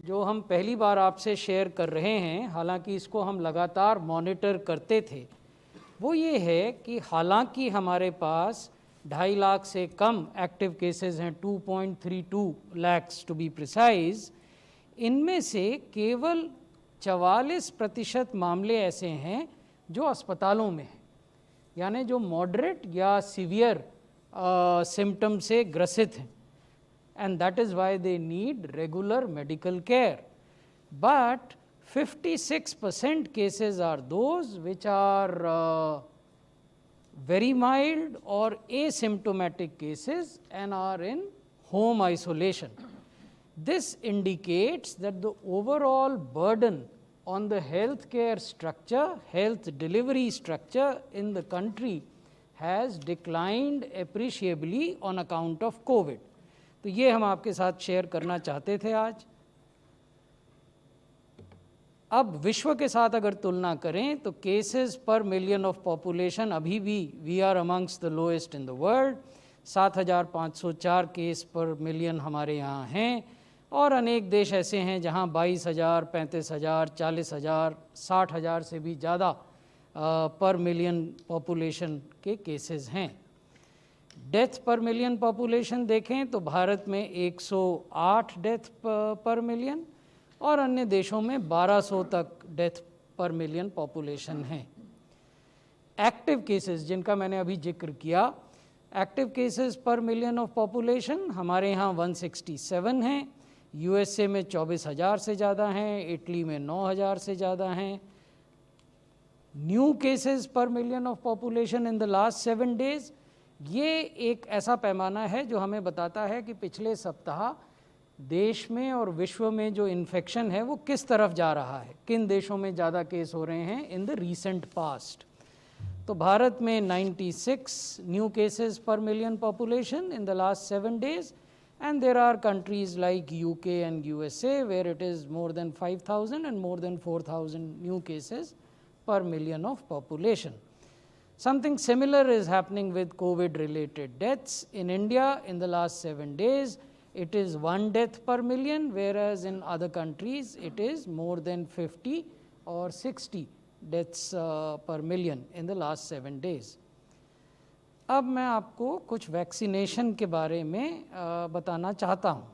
जो हम पहली बार आपसे शेयर कर रहे हैं, हालांकि इसको हम लगातार मॉनिटर करते थे, वो ये है कि हालांकि हमारे पास 2.5 लाख से कम एक्टिव केसेस हैं, 2.32 लैक्स टू बी प्रिसाइज, इनमें से केवल 44% मामले ऐसे हैं जो अस्पतालों में हैं, यानी जो मॉडरेट या सीवियर सिम्टम से ग्रसित हैं, and that is why they need regular medical care. But 56% cases are those which are very mild or asymptomatic cases and are in home isolation. This indicates that the overall burden on the healthcare structure, health delivery structure in the country has declined appreciably on account of COVID. तो ये हम आपके साथ share करना चाहते थे आज। अब विश्व के साथ अगर तुलना करें तो केसेस पर मिलियन ऑफ पॉपुलेशन अभी भी we are amongst the lowest in the world. 7,504 case पर मिलियन हमारे यहाँ हैं, और अनेक देश ऐसे हैं जहाँ 22,000, 35,000, 40,000, 60,000 से भी ज़्यादा पर मिलियन पॉपुलेशन के केसेस हैं। डेथ पर मिलियन पॉपुलेशन देखें तो भारत में 108 डेथ पर मिलियन और अन्य देशों में 1200 तक डेथ पर मिलियन पॉपुलेशन है। एक्टिव केसेस जिनका मैंने अभी जिक्र किया, एक्टिव केसेस पर मिलियन ऑफ पॉपुलेशन हमारे यहाँ 167 हैं, यूएसए में 24,000 से ज़्यादा हैं, इटली में 9,000 से ज़्यादा हैं। न्यू केसेस पर million of population in the last 7 days, ये एक ऐसा पैमाना है जो हमें बताता है कि पिछले सप्ताह देश में और विश्व में जो इन्फेक्शन है वो किस तरफ जा रहा है, किन देशों में ज़्यादा केस हो रहे हैं इन द रीसेंट पास्ट। तो भारत में 96 न्यू केसेस पर million population in the last 7 days, and there are countries like UK and USA where it is more than 5,000 and more than 4,000 new cases per million of population. Something similar is happening with COVID related deaths. In India in the last 7 days it is 1 death per million, whereas in other countries it is more than 50 or 60 deaths per million in the last 7 days. अब मैं आपको कुछ vaccination के बारे में बताना चाहता हूँ।